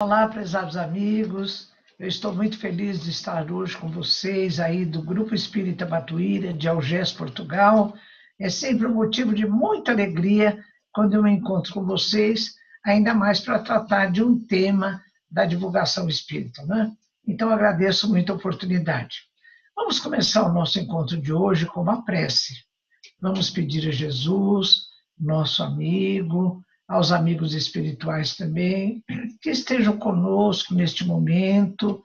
Olá, prezados amigos, eu estou muito feliz de estar hoje com vocês aí do Grupo Espírita Batuíra de Algés, Portugal. É sempre um motivo de muita alegria quando eu me encontro com vocês, ainda mais para tratar de um tema da divulgação espírita, né? Então, agradeço muito a oportunidade. Vamos começar o nosso encontro de hoje com uma prece. Vamos pedir a Jesus, nosso amigo, aos amigos espirituais também, que estejam conosco neste momento,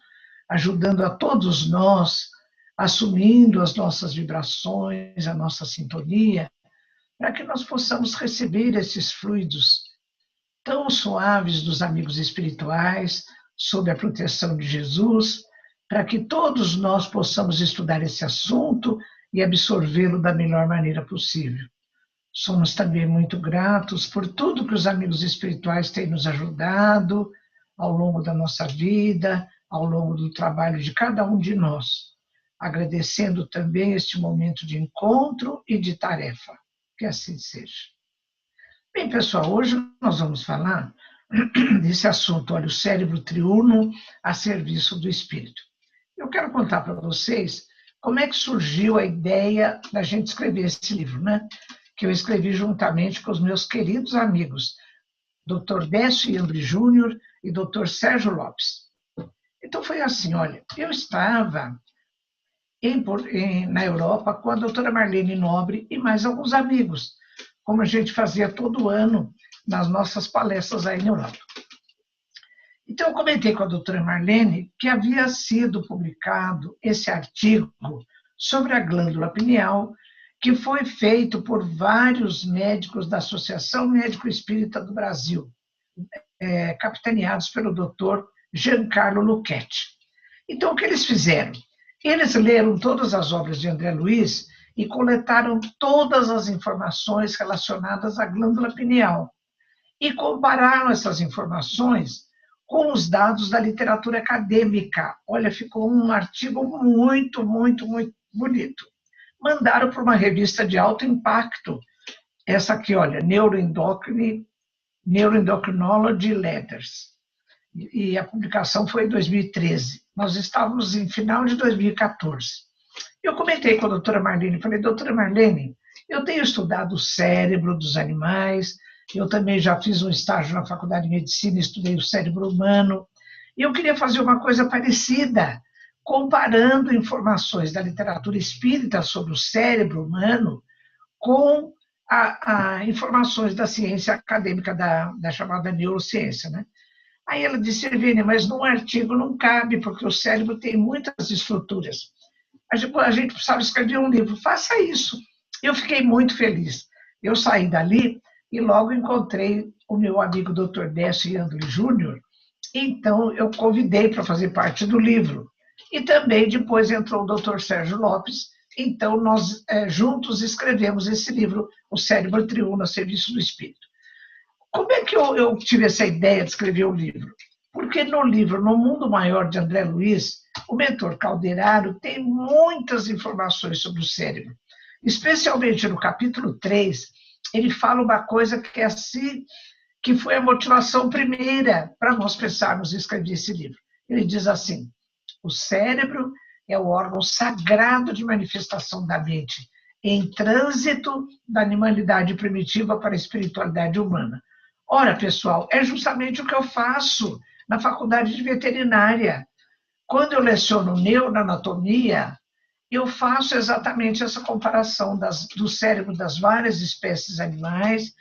ajudando a todos nós, assumindo as nossas vibrações, a nossa sintonia, para que nós possamos receber esses fluidos tão suaves dos amigos espirituais, sob a proteção de Jesus, para que todos nós possamos estudar esse assunto e absorvê-lo da melhor maneira possível. Somos também muito gratos por tudo que os amigos espirituais têm nos ajudado ao longo da nossa vida, ao longo do trabalho de cada um de nós. Agradecendo também este momento de encontro e de tarefa. Que assim seja. Bem, pessoal, hoje nós vamos falar desse assunto, olha, o cérebro triuno a serviço do espírito. Eu quero contar para vocês como é que surgiu a ideia da gente escrever esse livro, né? Que eu escrevi juntamente com os meus queridos amigos, Dr. Décio Iandri Júnior e Dr. Sérgio Lopes. Então foi assim, olha, eu estava na Europa com a doutora Marlene Nobre e mais alguns amigos, como a gente fazia todo ano nas nossas palestras aí na Europa. Então eu comentei com a doutora Marlene que havia sido publicado esse artigo sobre a glândula pineal, que foi feito por vários médicos da Associação Médico Espírita do Brasil, capitaneados pelo Dr. Giancarlo Lucchetti. Então, o que eles fizeram? Eles leram todas as obras de André Luiz e coletaram todas as informações relacionadas à glândula pineal e compararam essas informações com os dados da literatura acadêmica. Olha, ficou um artigo muito, muito, muito bonito. Mandaram para uma revista de alto impacto, essa aqui, olha, Neuroendocrinology Letters. E a publicação foi em 2013. Nós estávamos em final de 2014. Eu comentei com a doutora Marlene, falei, doutora Marlene, eu tenho estudado o cérebro dos animais, eu também já fiz um estágio na Faculdade de Medicina, estudei o cérebro humano, e eu queria fazer uma coisa parecida, comparando informações da literatura espírita sobre o cérebro humano com informações da ciência acadêmica, da chamada neurociência, né? Aí ela disse, Ervine, mas num artigo não cabe, porque o cérebro tem muitas estruturas. A gente precisava escrever um livro, faça isso. Eu fiquei muito feliz. Eu saí dali e logo encontrei o meu amigo Dr. Décio Iandri Júnior, então eu convidei para fazer parte do livro. E também depois entrou o Dr. Sérgio Lopes, então nós juntos escrevemos esse livro, O Cérebro Triuno a Serviço do Espírito. Como é que eu tive essa ideia de escrever o livro? Porque no livro No Mundo Maior, de André Luiz, o mentor Calderaro tem muitas informações sobre o cérebro. Especialmente no capítulo 3, ele fala uma coisa que é assim, que foi a motivação primeira para nós pensarmos em escrever esse livro. Ele diz assim, o cérebro é o órgão sagrado de manifestação da mente, em trânsito da animalidade primitiva para a espiritualidade humana. Ora, pessoal, é justamente o que eu faço na faculdade de veterinária. Quando eu leciono neuroanatomia, eu faço exatamente essa comparação do cérebro das várias espécies animais,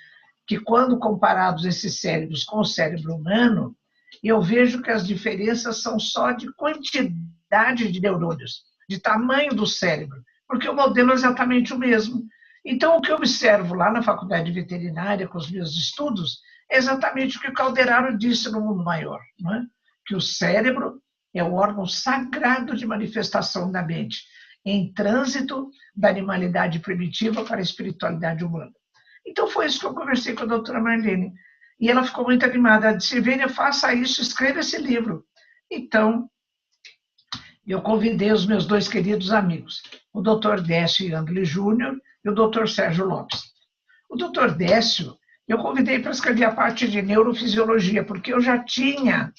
que quando comparados esses cérebros com o cérebro humano, eu vejo que as diferenças são só de quantidade de neurônios, de tamanho do cérebro, porque o modelo é exatamente o mesmo. Então, o que eu observo lá na faculdade de veterinária, com os meus estudos, é exatamente o que o Calderaro disse no Mundo Maior, não é? Que o cérebro é o órgão sagrado de manifestação da mente, em trânsito da animalidade primitiva para a espiritualidade humana. Então, foi isso que eu conversei com a doutora Marlene. E ela ficou muito animada. Ela disse, Vênia, faça isso, escreva esse livro. Então, eu convidei os meus dois queridos amigos, o doutor Décio Iandri Júnior e o doutor Sérgio Lopes. O doutor Décio, eu convidei para escrever a parte de neurofisiologia, porque eu já tinha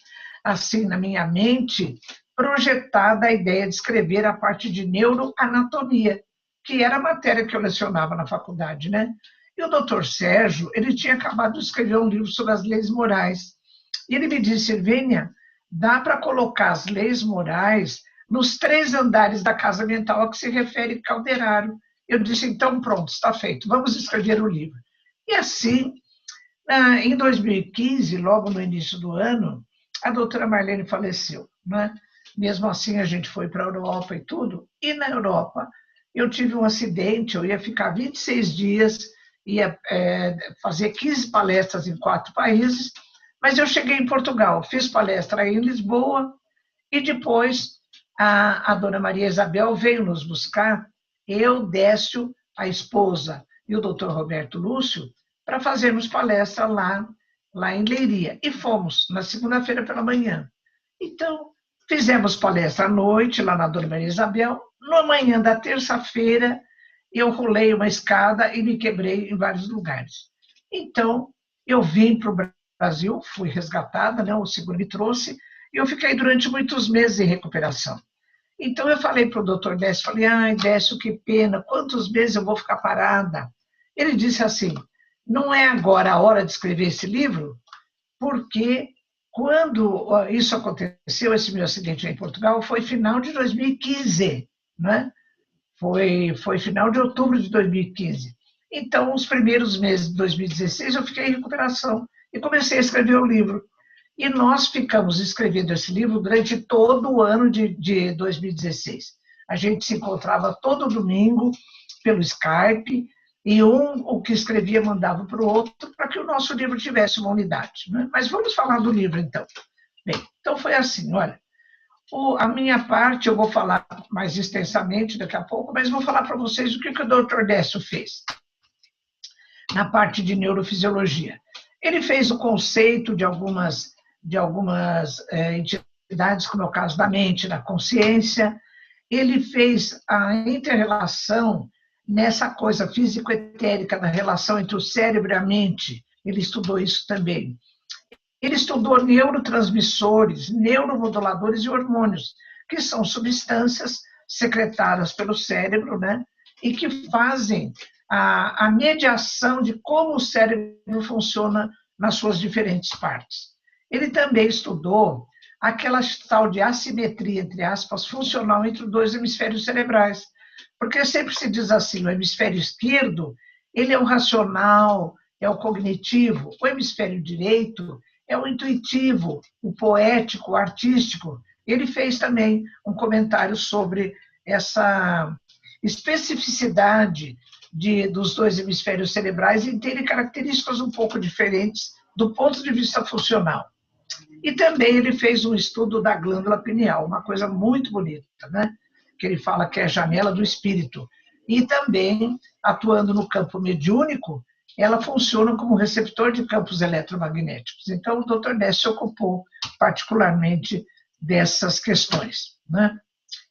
assim, na minha mente, projetada a ideia de escrever a parte de neuroanatomia, que era a matéria que eu lecionava na faculdade, né? E o doutor Sérgio, ele tinha acabado de escrever um livro sobre as leis morais. E ele me disse, Silvênia, dá para colocar as leis morais nos 3 andares da casa mental a que se refere Calderaro. Eu disse, então pronto, está feito, vamos escrever o livro. E assim, em 2015, logo no início do ano, a doutora Marlene faleceu, né? Mesmo assim, a gente foi para a Europa e tudo, e na Europa eu tive um acidente, eu ia ficar 26 dias, ia fazer 15 palestras em 4 países, mas eu cheguei em Portugal, fiz palestra em Lisboa, e depois a dona Maria Isabel veio nos buscar, eu, Décio, a esposa e o doutor Roberto Lúcio, para fazermos palestra lá em Leiria. E fomos, na segunda-feira pela manhã. Então, fizemos palestra à noite, lá na dona Maria Isabel. Na manhã da terça-feira, eu rolei uma escada e me quebrei em vários lugares. Então, eu vim para o Brasil, fui resgatada, né, o seguro me trouxe, e eu fiquei durante muitos meses em recuperação. Então, eu falei para o doutor Décio, falei, ai, Décio, que pena, quantos meses eu vou ficar parada? Ele disse assim, não é agora a hora de escrever esse livro, porque quando isso aconteceu, esse meu acidente em Portugal, foi final de 2015, né? Foi final de outubro de 2015. Então, os primeiros meses de 2016, eu fiquei em recuperação e comecei a escrever o livro. E nós ficamos escrevendo esse livro durante todo o ano de 2016. A gente se encontrava todo domingo pelo Skype, e o que escrevia mandava para o outro para que o nosso livro tivesse uma unidade. Né? Mas vamos falar do livro, então. Bem, então foi assim, olha, a minha parte eu vou falar mais extensamente daqui a pouco, mas vou falar para vocês o que o Dr. Décio fez na parte de neurofisiologia. Ele fez o conceito de algumas entidades, como é o caso da mente, da consciência. Ele fez a inter-relação nessa coisa físico-etérica da relação entre o cérebro e a mente. Ele estudou isso também. Ele estudou neurotransmissores, neuromoduladores e hormônios, que são substâncias secretadas pelo cérebro, né? E que fazem a mediação de como o cérebro funciona nas suas diferentes partes. Ele também estudou aquela tal de assimetria, entre aspas, funcional entre os 2 hemisférios cerebrais. Porque sempre se diz assim, o hemisfério esquerdo, ele é o racional, é o cognitivo, o hemisfério direito é o intuitivo, o poético, o artístico. Ele fez também um comentário sobre essa especificidade dos 2 hemisférios cerebrais e terem características um pouco diferentes do ponto de vista funcional. E também ele fez um estudo da glândula pineal, uma coisa muito bonita, né? Que ele fala que é a janela do espírito. E também, atuando no campo mediúnico, ela funciona como receptor de campos eletromagnéticos. Então, o Dr. Décio se ocupou particularmente dessas questões, né?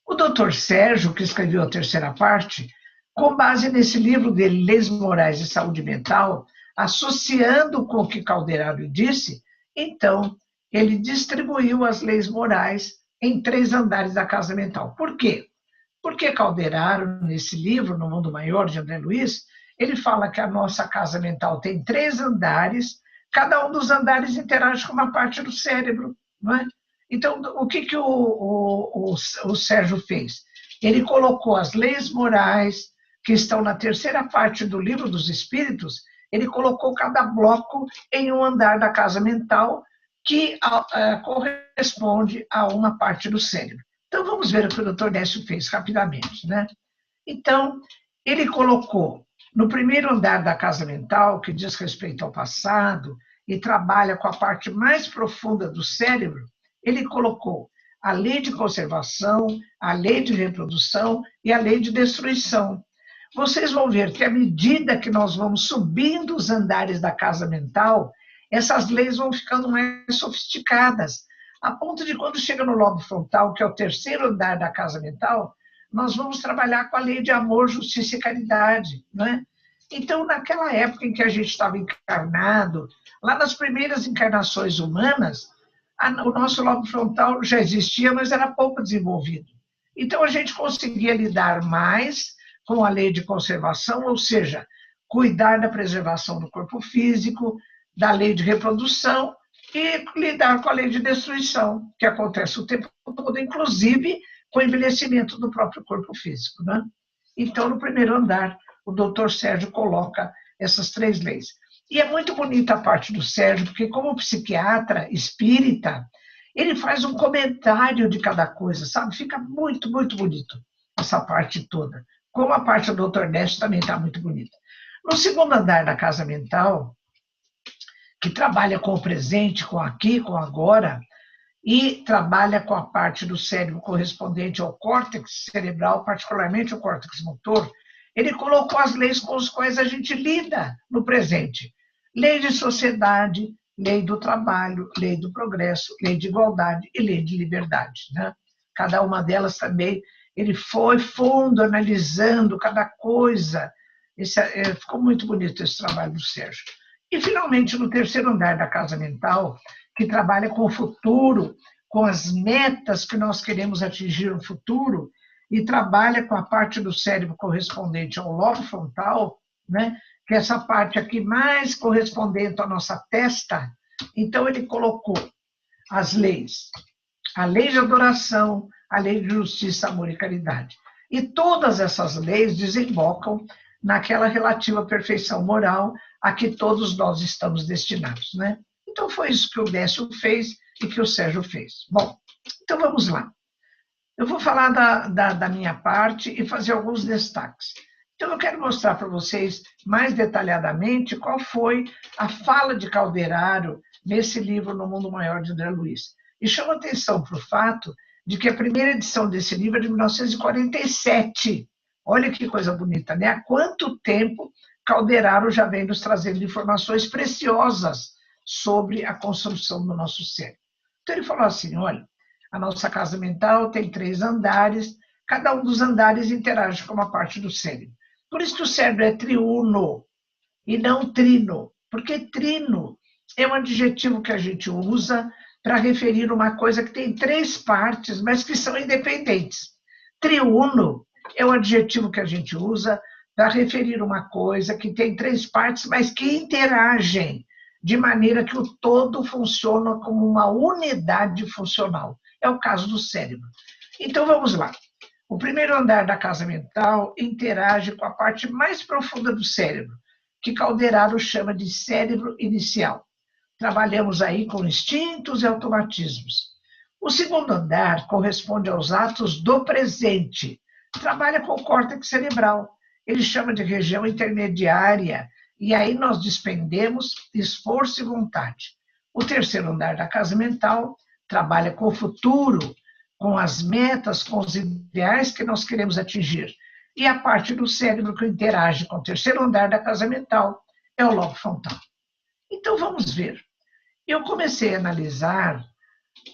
O Dr. Sérgio, que escreveu a terceira parte, com base nesse livro dele, Leis Morais e Saúde Mental, associando com o que Calderaro disse, então, ele distribuiu as leis morais em 3 andares da casa mental. Por quê? Porque Calderaro, nesse livro, No Mundo Maior, de André Luiz, ele fala que a nossa casa mental tem 3 andares, cada um dos andares interage com uma parte do cérebro, não é? Então, o que o Sérgio fez? Ele colocou as leis morais, que estão na terceira parte do Livro dos Espíritos, ele colocou cada bloco em um andar da casa mental que corresponde a uma parte do cérebro. Então, vamos ver o que o Dr. Décio fez rapidamente, né? Então, ele colocou no primeiro andar da casa mental, que diz respeito ao passado e trabalha com a parte mais profunda do cérebro, ele colocou a lei de conservação, a lei de reprodução e a lei de destruição. Vocês vão ver que à medida que nós vamos subindo os andares da casa mental, essas leis vão ficando mais sofisticadas, a ponto de quando chega no lobo frontal, que é o terceiro andar da casa mental, nós vamos trabalhar com a lei de amor, justiça e caridade, não é? Então, naquela época em que a gente estava encarnado, lá nas primeiras encarnações humanas, o nosso lobo frontal já existia, mas era pouco desenvolvido. Então, a gente conseguia lidar mais com a lei de conservação, ou seja, cuidar da preservação do corpo físico, da lei de reprodução e lidar com a lei de destruição, que acontece o tempo todo, inclusive com o envelhecimento do próprio corpo físico, né? Então, no primeiro andar, o doutor Sérgio coloca essas 3 leis. E é muito bonita a parte do Sérgio, porque como psiquiatra espírita, ele faz um comentário de cada coisa, sabe? Fica muito, muito bonito essa parte toda. Como a parte do doutor Nécio também está muito bonita. No segundo andar da casa mental, que trabalha com o presente, com aqui, com agora, e trabalha com a parte do cérebro correspondente ao córtex cerebral, particularmente o córtex motor, ele colocou as leis com as quais a gente lida no presente. Lei de sociedade, lei do trabalho, lei do progresso, lei de igualdade e lei de liberdade, né? Cada uma delas também, ele foi fundo, analisando cada coisa. Ficou muito bonito esse trabalho do Sérgio. E, finalmente, no terceiro andar da casa mental, que trabalha com o futuro, com as metas que nós queremos atingir no futuro, e trabalha com a parte do cérebro correspondente ao lobo frontal, né? Que é essa parte aqui mais correspondente à nossa testa. Então, ele colocou as leis, a lei de adoração, a lei de justiça, amor e caridade. E todas essas leis desembocam naquela relativa perfeição moral a que todos nós estamos destinados, né? Então, foi isso que o Décio fez e que o Sérgio fez. Bom, então vamos lá. Eu vou falar da minha parte e fazer alguns destaques. Então, eu quero mostrar para vocês mais detalhadamente qual foi a fala de Calderaro nesse livro No Mundo Maior, de André Luiz. E chamo atenção para o fato de que a primeira edição desse livro é de 1947. Olha que coisa bonita, né? Há quanto tempo Calderaro já vem nos trazendo informações preciosas sobre a construção do nosso cérebro. Então, ele falou assim, olha, a nossa casa mental tem 3 andares, cada um dos andares interage com uma parte do cérebro. Por isso que o cérebro é triuno e não trino, porque trino é um adjetivo que a gente usa para referir uma coisa que tem 3 partes, mas que são independentes. Triuno é um adjetivo que a gente usa para referir uma coisa que tem 3 partes, mas que interagem de maneira que o todo funciona como uma unidade funcional. É o caso do cérebro. Então, vamos lá. O primeiro andar da casa mental interage com a parte mais profunda do cérebro, que Calderaro chama de cérebro inicial. Trabalhamos aí com instintos e automatismos. O segundo andar corresponde aos atos do presente. Trabalha com o córtex cerebral. Ele chama de região intermediária, e aí nós despendemos esforço e vontade. O terceiro andar da casa mental trabalha com o futuro, com as metas, com os ideais que nós queremos atingir. E a parte do cérebro que interage com o terceiro andar da casa mental é o lobo frontal. Então, vamos ver. Eu comecei a analisar,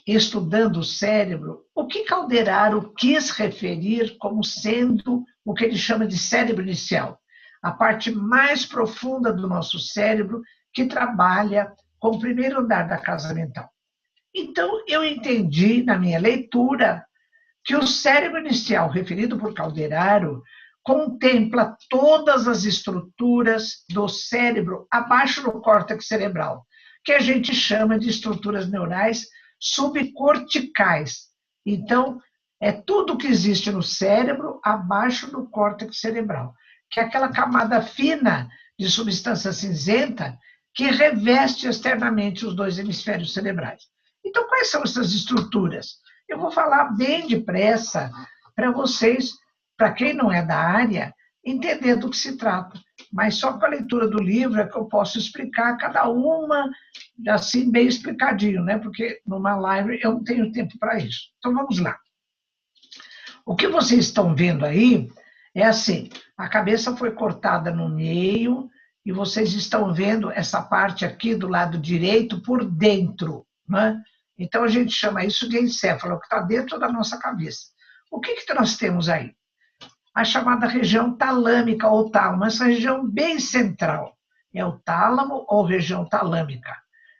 estudando o cérebro, o que Calderaro quis referir como sendo o que ele chama de cérebro inicial, a parte mais profunda do nosso cérebro que trabalha com o primeiro andar da casa mental. Então, eu entendi, na minha leitura, que o cérebro inicial, referido por Calderaro, contempla todas as estruturas do cérebro abaixo do córtex cerebral, que a gente chama de estruturas neurais subcorticais. Então, é tudo que existe no cérebro abaixo do córtex cerebral, que é aquela camada fina de substância cinzenta que reveste externamente os 2 hemisférios cerebrais. Então, quais são essas estruturas? Eu vou falar bem depressa para vocês, para quem não é da área, entender do que se trata. Mas só com a leitura do livro é que eu posso explicar cada uma, assim, bem explicadinho, né? Porque numa live eu não tenho tempo para isso. Então, vamos lá. O que vocês estão vendo aí é assim, a cabeça foi cortada no meio e vocês estão vendo essa parte aqui do lado direito por dentro, né? Então, a gente chama isso de encéfalo, que está dentro da nossa cabeça. O que nós temos aí? A chamada região talâmica ou tálamo, essa região bem central. É o tálamo ou região talâmica.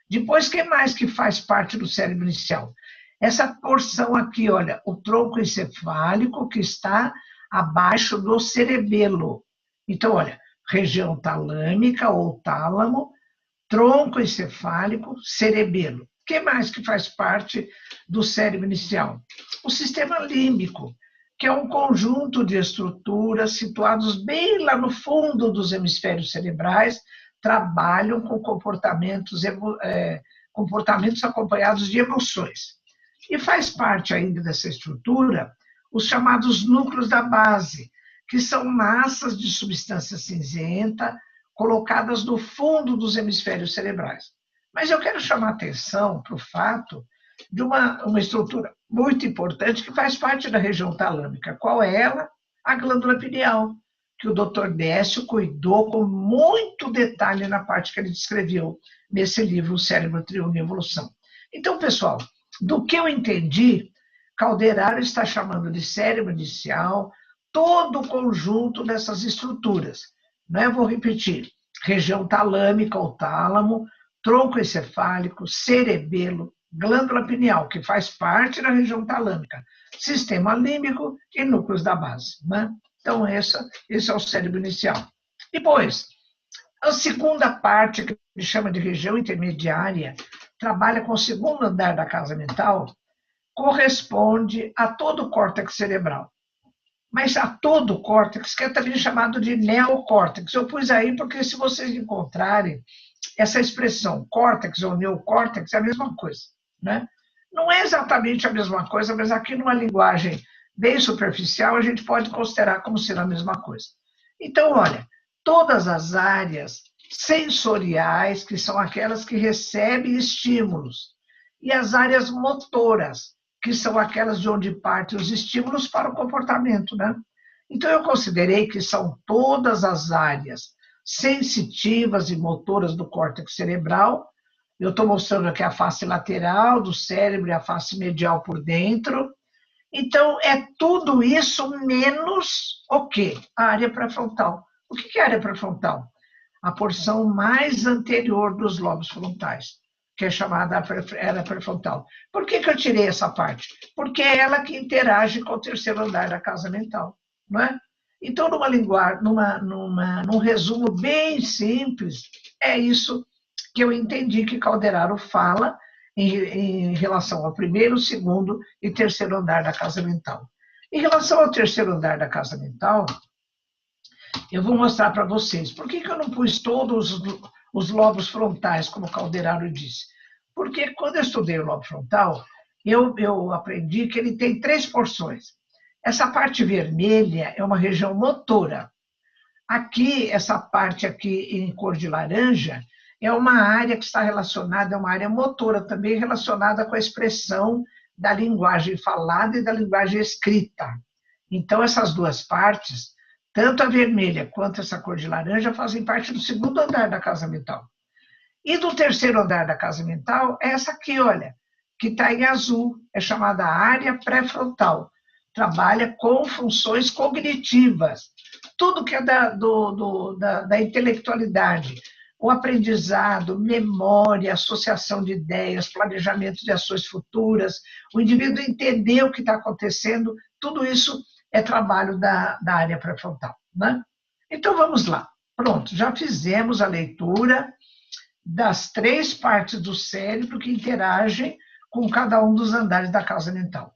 Depois, o que mais que faz parte do cérebro inicial? Essa porção aqui, olha, o tronco encefálico que está abaixo do cerebelo. Então, olha, região talâmica ou tálamo, tronco encefálico, cerebelo. O que mais que faz parte do cérebro inicial? O sistema límbico, que é um conjunto de estruturas situados bem lá no fundo dos hemisférios cerebrais, trabalham com comportamentos acompanhados de emoções. E faz parte ainda dessa estrutura os chamados núcleos da base, que são massas de substância cinzenta colocadas no fundo dos hemisférios cerebrais. Mas eu quero chamar a atenção para o fato de uma estrutura muito importante que faz parte da região talâmica. Qual é ela? A glândula pineal, que o Dr. Décio cuidou com muito detalhe na parte que ele descreveu nesse livro, O Cérebro, Triunfo e Evolução. Então, pessoal, do que eu entendi, Calderaro está chamando de cérebro inicial todo o conjunto dessas estruturas. Não é? Vou repetir: região talâmica ou tálamo, tronco encefálico, cerebelo, glândula pineal, que faz parte da região talâmica, sistema límbico e núcleos da base. Né? Então, esse é o cérebro inicial. Depois, a segunda parte, que ele chama de região intermediária, trabalha com o segundo andar da casa mental, corresponde a todo o córtex cerebral. Mas a todo o córtex, que é também chamado de neocórtex. Eu pus aí porque, se vocês encontrarem essa expressão córtex ou neocórtex, é a mesma coisa. Né? Não é exatamente a mesma coisa, mas aqui numa linguagem bem superficial, a gente pode considerar como sendo a mesma coisa. Então, olha, todas as áreas sensoriais, que são aquelas que recebem estímulos, e as áreas motoras, que são aquelas de onde partem os estímulos para o comportamento. Né? Então, eu considerei que são todas as áreas sensitivas e motoras do córtex cerebral. Eu estou mostrando aqui a face lateral do cérebro e a face medial por dentro. Então, é tudo isso menos o quê? A área pré-frontal. O que é a área pré-frontal? A porção mais anterior dos lobos frontais, que é chamada área pré-frontal. Por que eu tirei essa parte? Porque é ela que interage com o terceiro andar da casa mental. Não é? Então, num resumo bem simples, é isso que eu entendi que Calderaro fala em relação ao primeiro, segundo e terceiro andar da casa mental. Em relação ao terceiro andar da casa mental, eu vou mostrar para vocês. Por que eu não pus todos os lobos frontais, como Calderaro disse? Porque quando eu estudei o lobo frontal, eu aprendi que ele tem 3 porções. Essa parte vermelha é uma região motora. Aqui, essa parte aqui em cor de laranja, é uma área que está relacionada, é uma área motora também relacionada com a expressão da linguagem falada e da linguagem escrita. Então, essas duas partes, tanto a vermelha quanto essa cor de laranja, fazem parte do segundo andar da casa mental. E do terceiro andar da casa mental, é essa aqui, olha, que está em azul, é chamada área pré-frontal. Trabalha com funções cognitivas, tudo que é da intelectualidade, o aprendizado, memória, associação de ideias, planejamento de ações futuras, o indivíduo entender o que está acontecendo, tudo isso é trabalho da área pré-frontal. Né? Então, vamos lá. Pronto, já fizemos a leitura das 3 partes do cérebro que interagem com cada um dos andares da casa mental.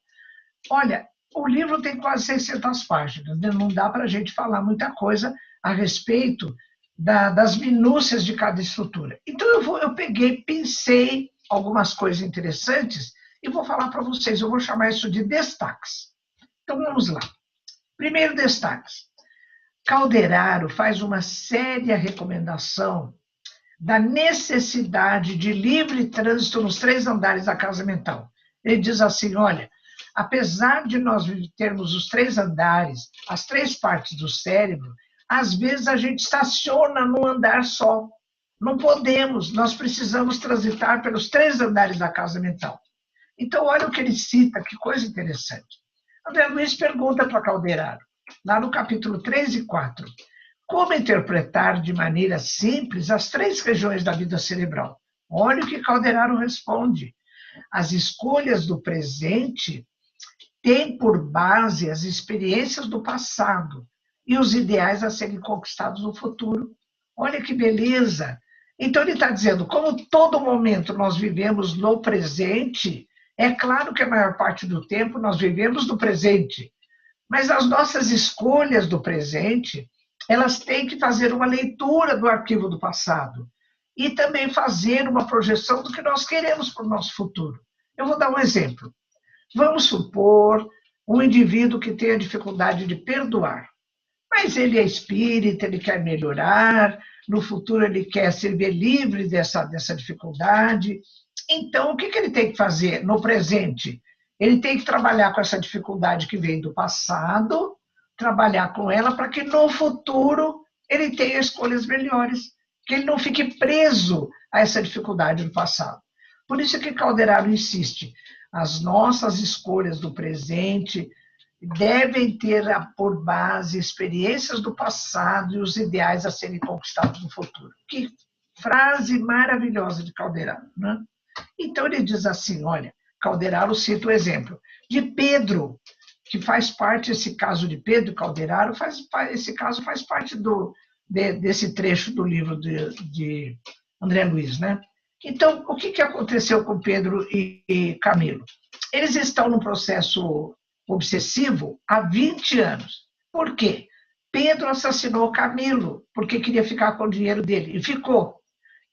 Olha, o livro tem quase 600 páginas, né? Não dá para a gente falar muita coisa a respeito das minúcias de cada estrutura. Então, eu pensei algumas coisas interessantes e vou falar para vocês. Eu vou chamar isso de destaques. Então, vamos lá. Primeiro destaque. Calderaro faz uma séria recomendação da necessidade de livre trânsito nos 3 andares da casa mental. Ele diz assim, olha, apesar de nós termos os 3 andares, as 3 partes do cérebro, às vezes a gente estaciona num andar só. Não podemos, nós precisamos transitar pelos 3 andares da casa mental. Então, olha o que ele cita, que coisa interessante. André Luiz pergunta para Calderaro, lá no capítulo 3 e 4, como interpretar de maneira simples as 3 regiões da vida cerebral? Olha o que Calderaro responde. As escolhas do presente têm por base as experiências do passado e os ideais a serem conquistados no futuro. Olha que beleza! Então ele está dizendo, como todo momento nós vivemos no presente, é claro que a maior parte do tempo nós vivemos no presente, mas as nossas escolhas do presente, elas têm que fazer uma leitura do arquivo do passado e também fazer uma projeção do que nós queremos para o nosso futuro. Eu vou dar um exemplo. Vamos supor um indivíduo que tenha dificuldade de perdoar, mas ele é espírita, ele quer melhorar, no futuro ele quer se ver livre dessa dificuldade. Então, o que ele tem que fazer no presente? Ele tem que trabalhar com essa dificuldade que vem do passado, trabalhar com ela para que no futuro ele tenha escolhas melhores, que ele não fique preso a essa dificuldade do passado. Por isso que Calderaro insiste, as nossas escolhas do presente devem ter por base experiências do passado e os ideais a serem conquistados no futuro. Que frase maravilhosa de Calderaro, né? Então ele diz assim, olha, Calderaro cita o exemplo de Pedro, que faz parte, esse caso de Pedro Calderaro, esse caso faz parte desse trecho do livro de André Luiz, né? Então, o que aconteceu com Pedro e Camilo? Eles estão num processo obsessivo há 20 anos. Por quê? Pedro assassinou Camilo porque queria ficar com o dinheiro dele, e ficou.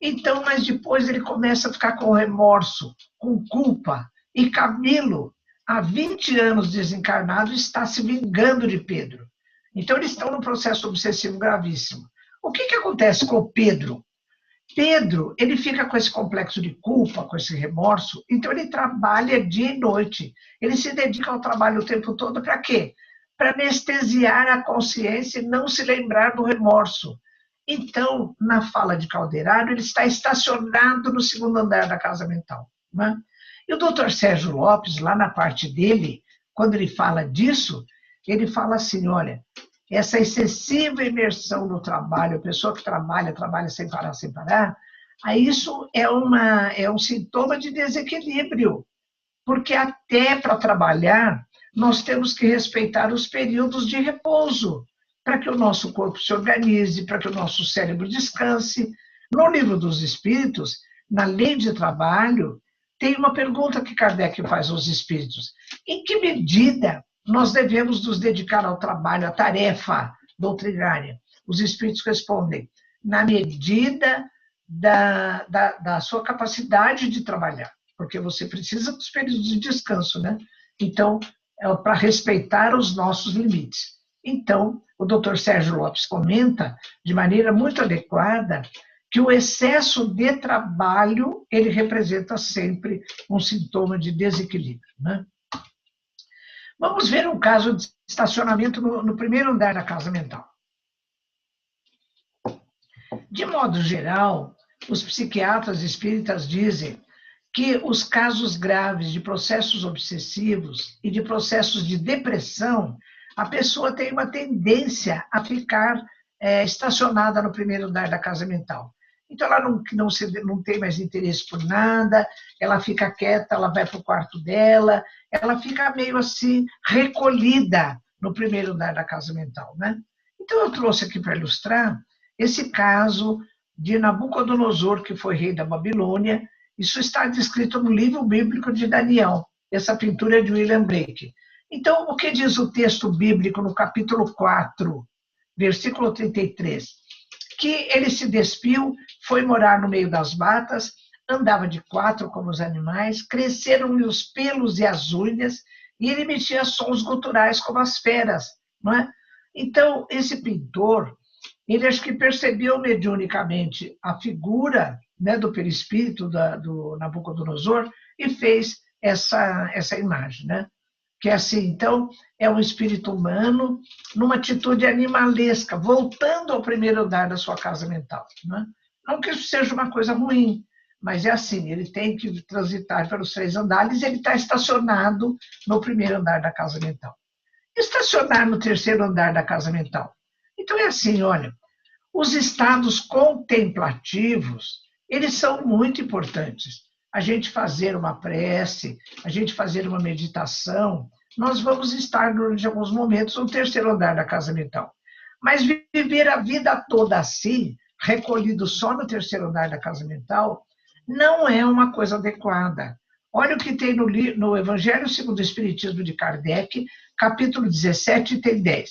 Então, mas depois ele começa a ficar com remorso, com culpa, e Camilo, há 20 anos desencarnado, está se vingando de Pedro. Então, eles estão num processo obsessivo gravíssimo. O que acontece com o Pedro? Pedro, ele fica com esse complexo de culpa, com esse remorso, então ele trabalha dia e noite. Ele se dedica ao trabalho o tempo todo para quê? Para anestesiar a consciência e não se lembrar do remorso. Então, na fala de Calderaro, ele está estacionado no segundo andar da casa mental, né? E o doutor Sérgio Lopes, lá na parte dele, quando ele fala disso, ele fala assim, olha, essa excessiva imersão no trabalho, a pessoa que trabalha sem parar, aí isso é um sintoma de desequilíbrio, porque até para trabalhar, nós temos que respeitar os períodos de repouso, para que o nosso corpo se organize, para que o nosso cérebro descanse. No Livro dos Espíritos, na lei de trabalho, tem uma pergunta que Kardec faz aos espíritos. Em que medida nós devemos nos dedicar ao trabalho, à tarefa doutrinária? Os espíritos respondem, na medida da sua capacidade de trabalhar, porque você precisa dos períodos de descanso, né? Então, é para respeitar os nossos limites. Então, o doutor Sérgio Lopes comenta, de maneira muito adequada, que o excesso de trabalho, ele representa sempre um sintoma de desequilíbrio, né? Vamos ver um caso de estacionamento no primeiro andar da casa mental. De modo geral, os psiquiatras espíritas dizem que os casos graves de processos obsessivos e de processos de depressão, a pessoa tem uma tendência a ficar estacionada no primeiro andar da casa mental. Então, ela não tem mais interesse por nada, ela fica quieta, ela vai para o quarto dela, ela fica meio assim, recolhida no primeiro andar da casa mental, né? Então, eu trouxe aqui para ilustrar esse caso de Nabucodonosor, que foi rei da Babilônia. Isso está descrito no livro bíblico de Daniel. Essa pintura é de William Blake. Então, o que diz o texto bíblico no capítulo 4, versículo 33? Que ele se despiu, foi morar no meio das matas, andava de quatro como os animais, cresceram-lhe os pelos e as unhas, e ele emitia sons guturais como as feras, não é? Então, esse pintor, ele acho que percebeu mediunicamente a figura, né, do perispírito do Nabucodonosor e fez essa imagem, né? Que é assim, então, é um espírito humano numa atitude animalesca, voltando ao primeiro andar da sua casa mental, né? Não que isso seja uma coisa ruim, mas é assim, ele tem que transitar pelos 3 andares e ele está estacionado no primeiro andar da casa mental. Estacionar no 3º andar da casa mental. Então é assim, olha, os estados contemplativos, eles são muito importantes. A gente fazer uma prece, a gente fazer uma meditação, nós vamos estar, durante alguns momentos, no terceiro andar da casa mental. Mas viver a vida toda assim, recolhido só no terceiro andar da casa mental, não é uma coisa adequada. Olha o que tem no Evangelho segundo o Espiritismo de Kardec, capítulo 17, item 10.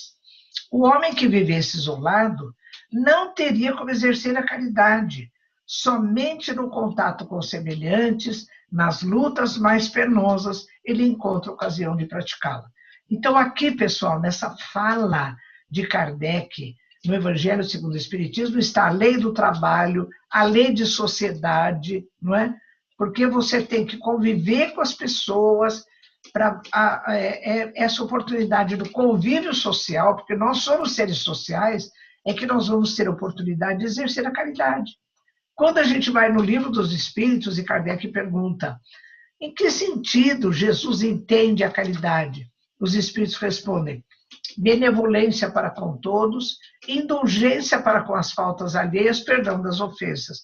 O homem que vivesse isolado não teria como exercer a caridade, somente no contato com semelhantes, nas lutas mais penosas, ele encontra ocasião de praticá-la. Então, aqui, pessoal, nessa fala de Kardec, no Evangelho segundo o Espiritismo, está a lei do trabalho, a lei de sociedade, não é? Porque você tem que conviver com as pessoas, para essa oportunidade do convívio social, porque nós somos seres sociais, é que nós vamos ter a oportunidade de exercer a caridade. Quando a gente vai no Livro dos Espíritos, e Kardec pergunta, em que sentido Jesus entende a caridade? Os Espíritos respondem, benevolência para com todos, indulgência para com as faltas alheias, perdão das ofensas.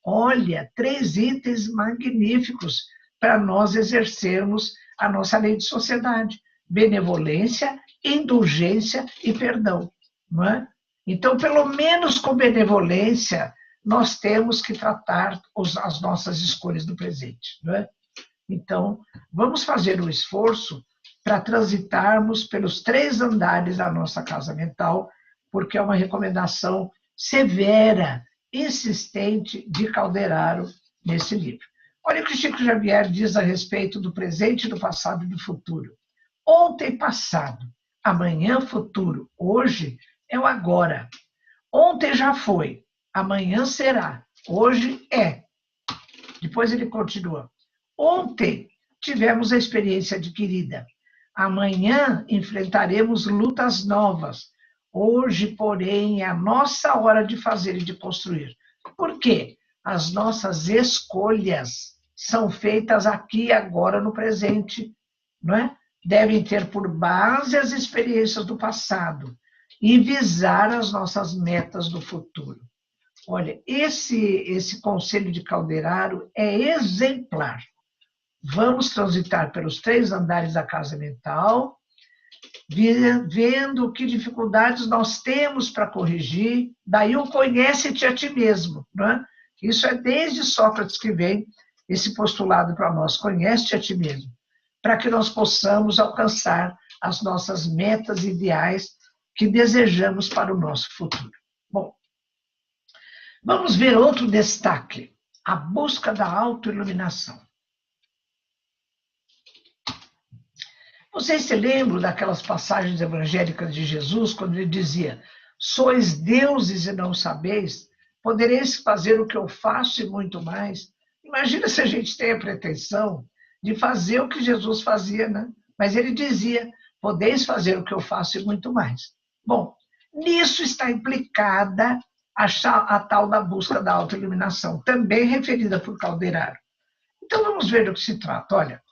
Olha, 3 itens magníficos para nós exercermos a nossa lei de sociedade. Benevolência, indulgência e perdão. Não é? Então, pelo menos com benevolência, nós temos que tratar as nossas escolhas do presente. Não é? Então, vamos fazer um esforço para transitarmos pelos 3 andares da nossa casa mental, porque é uma recomendação severa, insistente de Calderaro nesse livro. Olha o que Chico Xavier diz a respeito do presente, do passado e do futuro. Ontem passado, amanhã futuro, hoje é o agora. Ontem já foi, amanhã será, hoje é. Depois ele continua. Ontem tivemos a experiência adquirida. Amanhã enfrentaremos lutas novas. Hoje, porém, é a nossa hora de fazer e de construir. Por quê? As nossas escolhas são feitas aqui e agora no presente, não é? Devem ter por base as experiências do passado e visar as nossas metas do futuro. Olha, esse conselho de Calderaro é exemplar. Vamos transitar pelos 3 andares da casa mental, vendo que dificuldades nós temos para corrigir, daí o conhece-te a ti mesmo. Não é? Isso é desde Sócrates que vem esse postulado para nós, conhece-te a ti mesmo, para que nós possamos alcançar as nossas metas ideais que desejamos para o nosso futuro. Bom, vamos ver outro destaque, a busca da autoiluminação. Vocês se lembram daquelas passagens evangélicas de Jesus, quando ele dizia, sois deuses e não sabeis, podereis fazer o que eu faço e muito mais. Imagina se a gente tem a pretensão de fazer o que Jesus fazia, né? Mas ele dizia, podeis fazer o que eu faço e muito mais. Bom, nisso está implicada a tal da busca da autoiluminação, também referida por Calderaro. Então vamos ver do que se trata. Olha,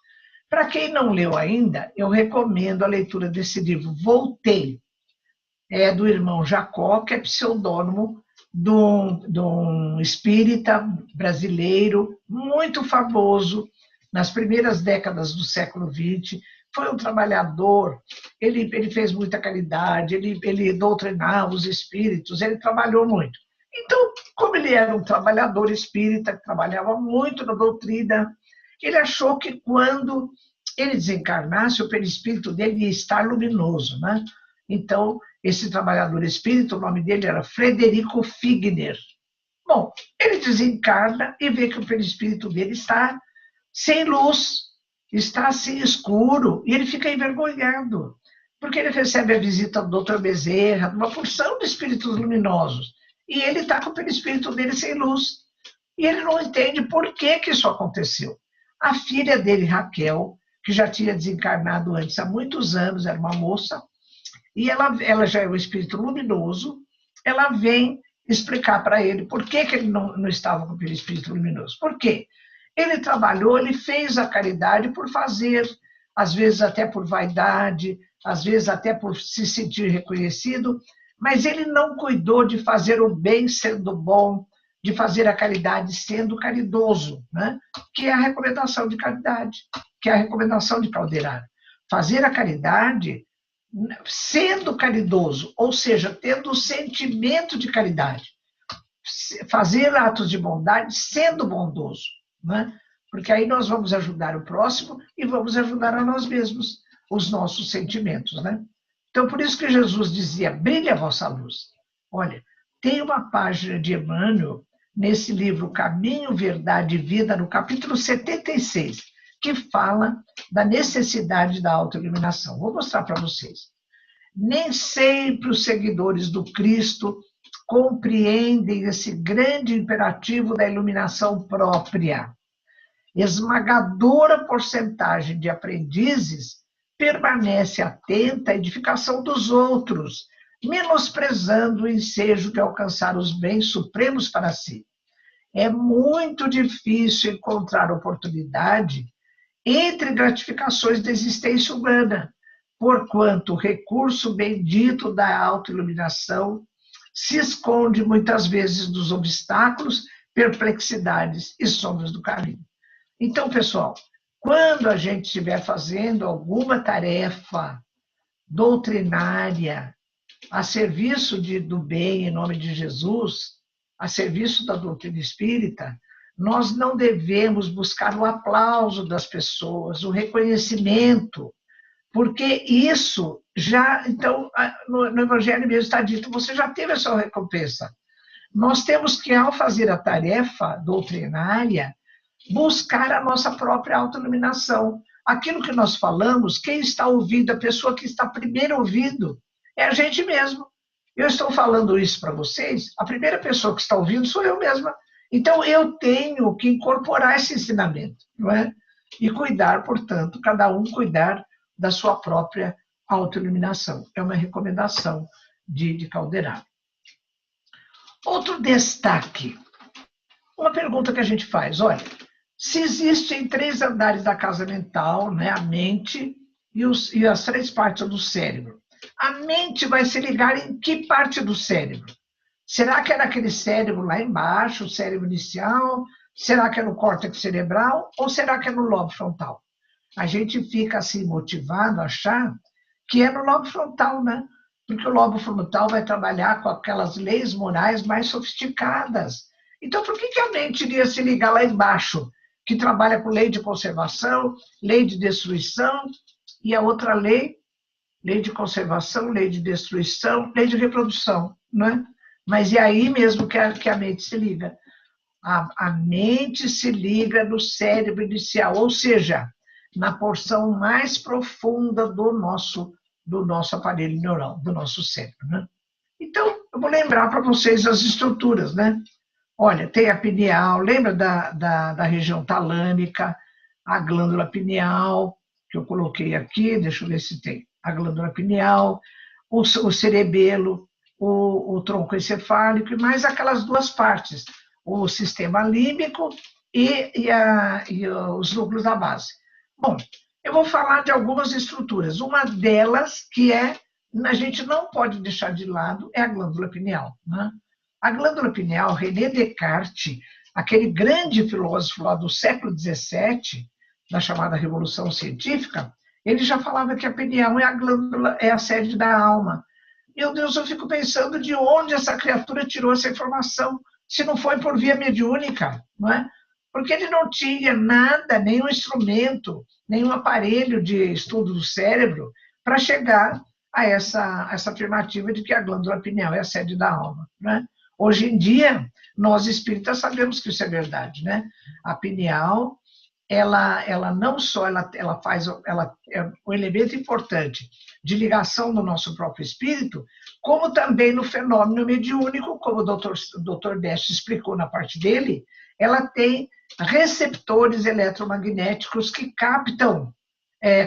para quem não leu ainda, eu recomendo a leitura desse livro, Voltei, do irmão Jacó, que é pseudônimo de um espírita brasileiro muito famoso nas primeiras décadas do século XX. Foi um trabalhador, ele fez muita caridade, ele doutrinava os espíritos, ele trabalhou muito. Então, como ele era um trabalhador espírita, que trabalhava muito na doutrina, ele achou que quando ele desencarnasse, o perispírito dele ia estar luminoso, né? Então, esse trabalhador espírita, o nome dele era Frederico Figner. Bom, ele desencarna e vê que o perispírito dele está sem luz, está assim escuro, e ele fica envergonhado, porque ele recebe a visita do Dr. Bezerra, de uma porção de espíritos luminosos, e ele está com o perispírito dele sem luz, e ele não entende por que isso aconteceu. A filha dele, Raquel, que já tinha desencarnado antes há muitos anos, era uma moça, e ela já é um espírito luminoso, ela vem explicar para ele por que ele não estava com aquele espírito luminoso. Por quê? Ele trabalhou, ele fez a caridade por fazer, às vezes até por vaidade, às vezes até por se sentir reconhecido, mas ele não cuidou de fazer o bem sendo bom, de fazer a caridade sendo caridoso, né? Que é a recomendação de caridade, que é a recomendação de Calderaro. Fazer a caridade sendo caridoso, ou seja, tendo o sentimento de caridade. Fazer atos de bondade sendo bondoso, né? Porque aí nós vamos ajudar o próximo e vamos ajudar a nós mesmos, os nossos sentimentos, né? Então, por isso que Jesus dizia, brilhe a vossa luz. Olha, tem uma página de Emmanuel, nesse livro Caminho, Verdade e Vida, no capítulo 76, que fala da necessidade da autoiluminação. Vou mostrar para vocês. Nem sempre os seguidores do Cristo compreendem esse grande imperativo da iluminação própria. Esmagadora porcentagem de aprendizes permanece atenta à edificação dos outros, menosprezando o ensejo de alcançar os bens supremos para si. É muito difícil encontrar oportunidade entre gratificações da existência humana, porquanto o recurso bendito da autoiluminação se esconde muitas vezes dos obstáculos, perplexidades e sombras do caminho. Então, pessoal, quando a gente estiver fazendo alguma tarefa doutrinária a serviço do bem em nome de Jesus, a serviço da doutrina espírita, nós não devemos buscar o aplauso das pessoas, o reconhecimento, porque isso já, então, no Evangelho mesmo está dito, você já teve a sua recompensa. Nós temos que, ao fazer a tarefa doutrinária, buscar a nossa própria autoiluminação. Aquilo que nós falamos, quem está ouvindo, a pessoa que está primeiro ouvindo, é a gente mesmo. Eu estou falando isso para vocês, a primeira pessoa que está ouvindo sou eu mesma. Então, eu tenho que incorporar esse ensinamento, não é? E cuidar, portanto, cada um cuidar da sua própria autoiluminação. É uma recomendação de Calderaro. Outro destaque. Uma pergunta que a gente faz, olha, se existem 3 andares da casa mental, né, a mente e as 3 partes do cérebro, a mente vai se ligar em que parte do cérebro? Será que é naquele cérebro lá embaixo, o cérebro inicial? Será que é no córtex cerebral? Ou será que é no lobo frontal? A gente fica assim motivado a achar que é no lobo frontal, né? Porque o lobo frontal vai trabalhar com aquelas leis morais mais sofisticadas. Então, por que a mente iria se ligar lá embaixo, que trabalha com lei de conservação, lei de destruição, e a outra lei de conservação, lei de destruição, lei de reprodução, não é? Mas é aí mesmo que a mente se liga. A mente se liga no cérebro inicial, ou seja, na porção mais profunda do nosso aparelho neural, do nosso cérebro, né? Então, eu vou lembrar para vocês as estruturas, né? Olha, tem a pineal, lembra da região talâmica, a glândula pineal, que eu coloquei aqui, deixa eu ver se tem. A glândula pineal, o cerebelo, o tronco encefálico, e mais aquelas 2 partes, o sistema límbico e os núcleos da base. Bom, eu vou falar de algumas estruturas. Uma delas, que a gente não pode deixar de lado, é a glândula pineal, né? A glândula pineal, René Descartes, aquele grande filósofo lá do século XVII, da chamada Revolução Científica, ele já falava que a pineal é a glândula, é a sede da alma. Meu Deus, eu fico pensando de onde essa criatura tirou essa informação, se não foi por via mediúnica, não é? Porque ele não tinha nada, nenhum instrumento, nenhum aparelho de estudo do cérebro para chegar a essa afirmativa de que a glândula pineal é a sede da alma, né? Hoje em dia, nós espíritas sabemos que isso é verdade, né? A pineal, ela não só ela é um elemento importante de ligação do nosso próprio espírito, como também no fenômeno mediúnico, como o Dr. Best explicou na parte dele, ela tem receptores eletromagnéticos que captam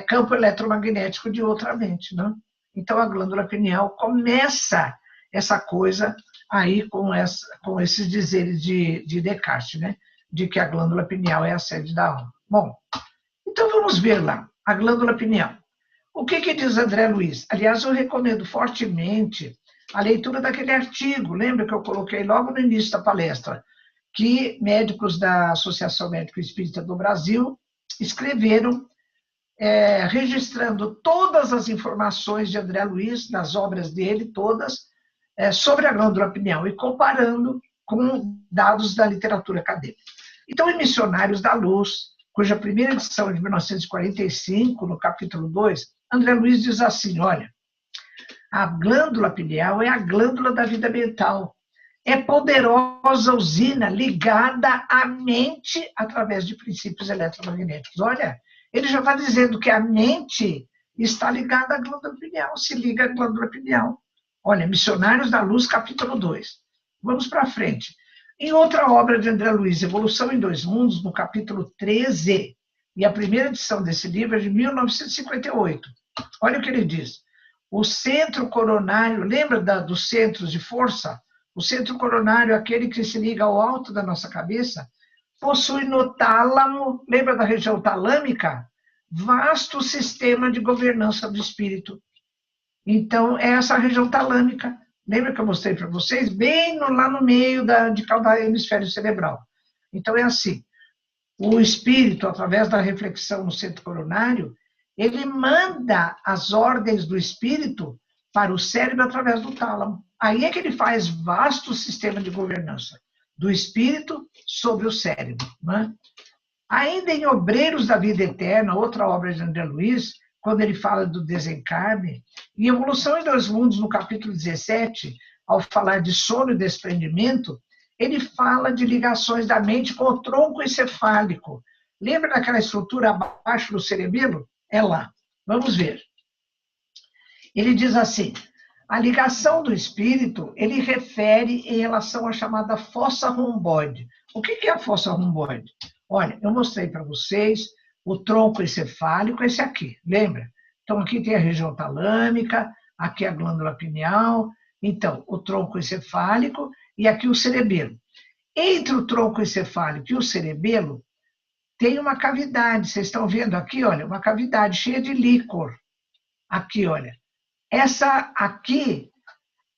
campo eletromagnético de outra mente, né? Então, a glândula pineal começa essa coisa aí com esses dizeres de Descartes, né? De que a glândula pineal é a sede da alma. Bom, então vamos ver lá, a glândula pineal. O que diz André Luiz? Aliás, eu recomendo fortemente a leitura daquele artigo, lembra que eu coloquei logo no início da palestra? que médicos da Associação Médico Espírita do Brasil escreveram, registrando todas as informações de André Luiz, das obras dele todas, sobre a glândula pineal e comparando com dados da literatura acadêmica. Então, em Missionários da Luz, cuja primeira edição é de 1945, no capítulo 2, André Luiz diz assim, olha, a glândula pineal é a glândula da vida mental, é poderosa usina ligada à mente através de princípios eletromagnéticos. Olha, ele já está dizendo que a mente está ligada à glândula pineal, se liga à glândula pineal. Olha, Missionários da Luz, capítulo 2. Vamos para frente. Em outra obra de André Luiz, Evolução em Dois Mundos, no capítulo 13, e a primeira edição desse livro é de 1958. Olha o que ele diz. O centro coronário, lembra dos centros de força? O centro coronário, aquele que se liga ao alto da nossa cabeça, possui no tálamo, lembra da região talâmica? Vasto sistema de governança do espírito. Então, é essa região talâmica. Lembra que eu mostrei para vocês? Bem lá no meio de cada hemisfério cerebral. Então, é assim. O espírito, através da reflexão no centro coronário, ele manda as ordens do espírito para o cérebro através do tálamo. Aí é que ele faz vasto sistema de governança do espírito sobre o cérebro. Né? Ainda em Obreiros da Vida Eterna, outra obra de André Luiz, quando ele fala do desencarne, em Evolução em Dois Mundos, no capítulo 17, ao falar de sono e desprendimento, ele fala de ligações da mente com o tronco encefálico. Lembra daquela estrutura abaixo do cerebelo? É lá. Vamos ver. Ele diz assim, a ligação do espírito, ele refere em relação à chamada fossa romboide. O que é a fossa romboide? Olha, eu mostrei para vocês o tronco encefálico, esse aqui, lembra? Então, aqui tem a região talâmica, aqui a glândula pineal, então, o tronco encefálico e aqui o cerebelo. Entre o tronco encefálico e o cerebelo, tem uma cavidade, vocês estão vendo aqui, olha, uma cavidade cheia de líquor. Aqui, olha. Essa aqui,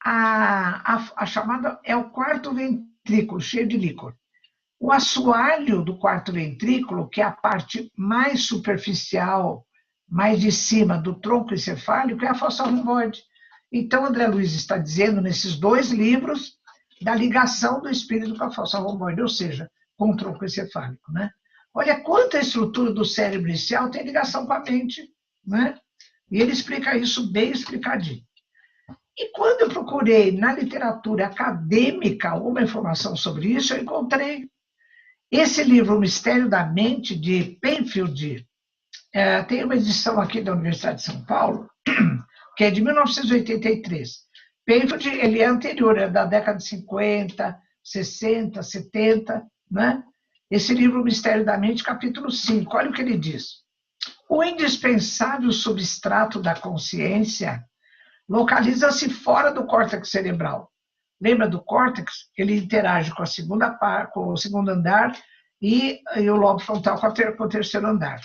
a chamada é o quarto ventrículo, cheio de líquor. O assoalho do quarto ventrículo, que é a parte mais superficial, mais de cima do tronco encefálico, é a fossa romboide. Então, André Luiz está dizendo nesses dois livros da ligação do espírito com a fossa romboide, ou seja, com o tronco encefálico. Né? Olha quanta estrutura do cérebro inicial tem ligação com a mente. Né? E ele explica isso bem explicadinho. E quando eu procurei na literatura acadêmica alguma informação sobre isso, eu encontrei esse livro, O Mistério da Mente, de Penfield. Tem uma edição aqui da Universidade de São Paulo, que é de 1983. Penfield, ele é anterior, é da década de 50, 60, 70, né? Esse livro, O Mistério da Mente, capítulo 5, olha o que ele diz. O indispensável substrato da consciência localiza-se fora do córtex cerebral. Lembra do córtex? Ele interage com com o segundo andar e o lobo frontal com o terceiro andar.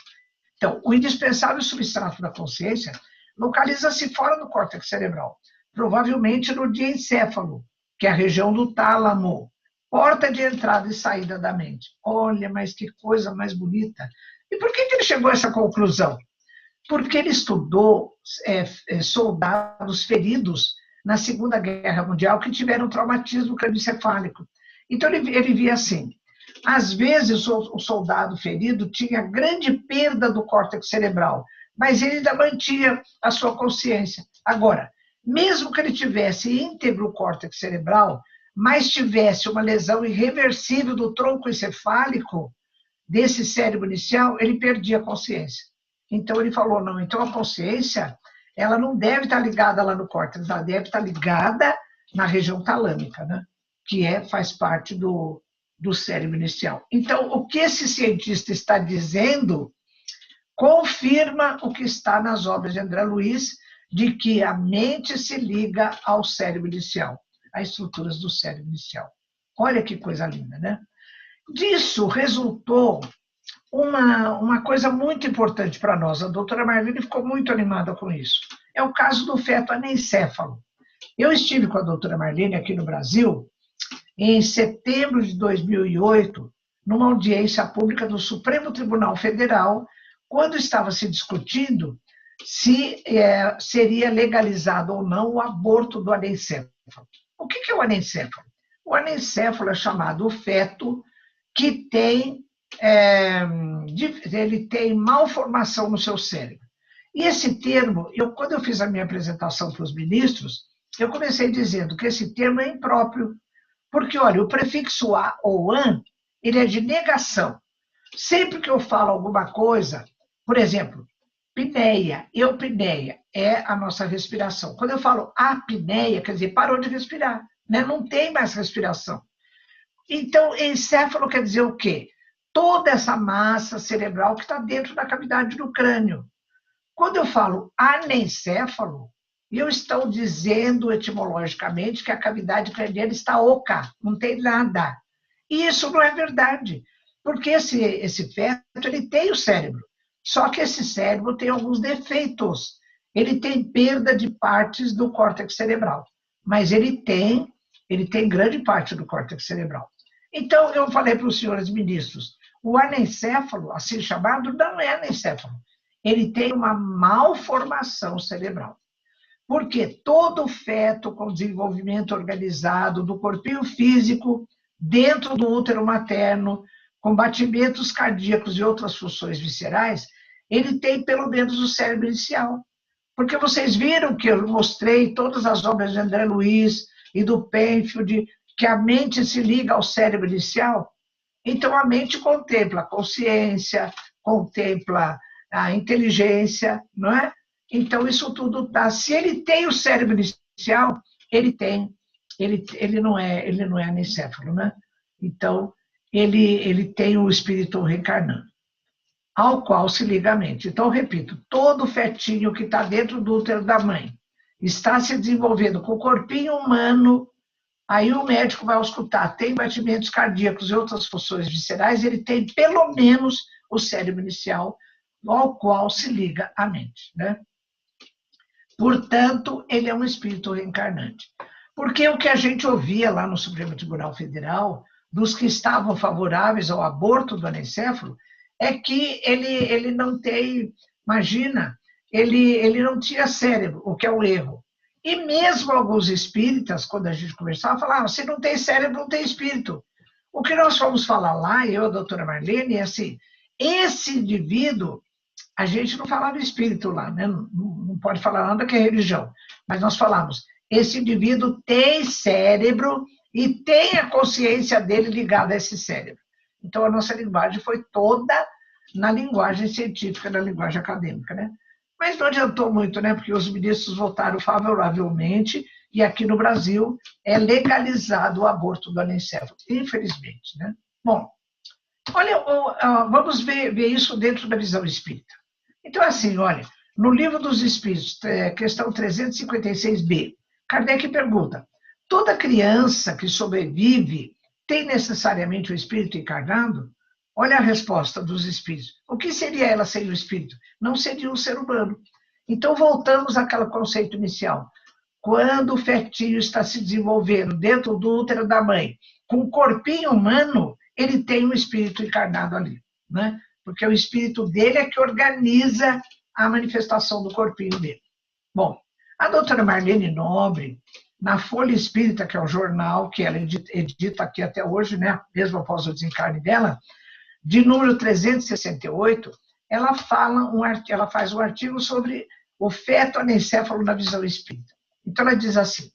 Então, o indispensável substrato da consciência localiza-se fora do córtex cerebral, provavelmente no diencéfalo, que é a região do tálamo, porta de entrada e saída da mente. Olha, mas que coisa mais bonita. E por que ele chegou a essa conclusão? Porque ele estudou soldados feridos na Segunda Guerra Mundial que tiveram traumatismo crânioencefálico. Então, ele via assim, às vezes o soldado ferido tinha grande perda do córtex cerebral, mas ele ainda mantinha a sua consciência. Agora, mesmo que ele tivesse íntegro o córtex cerebral, mas tivesse uma lesão irreversível do tronco encefálico, desse cérebro inicial, ele perdia a consciência. Então, ele falou, não, então a consciência, ela não deve estar ligada lá no córtex, ela deve estar ligada na região talâmica, né? Que faz parte do cérebro inicial. Então, o que esse cientista está dizendo confirma o que está nas obras de André Luiz, de que a mente se liga ao cérebro inicial, às estruturas do cérebro inicial. Olha que coisa linda, né? Disso resultou uma coisa muito importante para nós. A doutora Marlene ficou muito animada com isso. É o caso do feto anencéfalo. Eu estive com a doutora Marlene aqui no Brasil em setembro de 2008, numa audiência pública do Supremo Tribunal Federal, quando estava se discutindo se seria legalizado ou não o aborto do anencefalo. O que é o anencefalo? O anencefalo é chamado o feto que ele tem malformação no seu cérebro. E esse termo, quando eu fiz a minha apresentação para os ministros, eu comecei dizendo que esse termo é impróprio, porque, olha, o prefixo a ou an, ele é de negação. Sempre que eu falo alguma coisa, por exemplo, pneia, eupneia, é a nossa respiração. Quando eu falo apneia, quer dizer, parou de respirar, né? Não tem mais respiração. Então, encéfalo quer dizer o quê? Toda essa massa cerebral que está dentro da cavidade do crânio. Quando eu falo anencéfalo, eu estou dizendo etimologicamente que a cavidade craniana está oca, não tem nada. E isso não é verdade, porque esse feto ele tem o cérebro, só que esse cérebro tem alguns defeitos. Ele tem perda de partes do córtex cerebral, mas ele tem grande parte do córtex cerebral. Então, eu falei para os senhores ministros, o anencéfalo, assim chamado, não é anencéfalo. Ele tem uma malformação cerebral. Porque todo feto com desenvolvimento organizado do corpinho físico, dentro do útero materno, com batimentos cardíacos e outras funções viscerais, ele tem pelo menos o cérebro inicial. Porque vocês viram que eu mostrei todas as obras de André Luiz e do Penfield, que a mente se liga ao cérebro inicial? Então, a mente contempla a consciência, contempla a inteligência, não é? Então, isso tudo está. Se ele tem o cérebro inicial, ele não é anencéfalo, né? Então, ele tem o espírito reencarnando, ao qual se liga a mente. Então, eu repito, todo fetinho que está dentro do útero da mãe está se desenvolvendo com o corpinho humano. Aí o médico vai auscultar, tem batimentos cardíacos e outras funções viscerais, ele tem pelo menos o cérebro inicial, ao qual se liga a mente, né? Portanto, ele é um espírito reencarnante. Porque o que a gente ouvia lá no Supremo Tribunal Federal, dos que estavam favoráveis ao aborto do anencéfalo, é que ele não tem, imagina, ele não tinha cérebro, o que é um erro. E mesmo alguns espíritas, quando a gente conversava, falavam, se não tem cérebro, não tem espírito. O que nós fomos falar lá, eu e a doutora Marlene, é assim, esse indivíduo, a gente não falava espírito lá, né? Não pode falar nada que é religião, mas nós falamos, esse indivíduo tem cérebro e tem a consciência dele ligada a esse cérebro. Então, a nossa linguagem foi toda na linguagem científica, na linguagem acadêmica, né? Mas não adiantou muito, né? Porque os ministros votaram favoravelmente e aqui no Brasil é legalizado o aborto do anencéfalo, infelizmente, né? Bom, olha, vamos ver isso dentro da visão espírita. Então, assim, olha, no Livro dos Espíritos, questão 356b, Kardec pergunta, toda criança que sobrevive tem necessariamente o espírito encarnado? Olha a resposta dos espíritos. O que seria ela sem o espírito? Não seria um ser humano. Então, voltamos àquele conceito inicial. Quando o fetinho está se desenvolvendo dentro do útero da mãe, com o corpinho humano, ele tem um espírito encarnado ali, né? Porque o espírito dele é que organiza a manifestação do corpinho dele. Bom, a doutora Marlene Nobre, na Folha Espírita, que é o jornal que ela edita aqui até hoje, né, mesmo após o desencarne dela, de número 368, ela faz um artigo sobre o feto anencéfalo na visão espírita. Então, ela diz assim,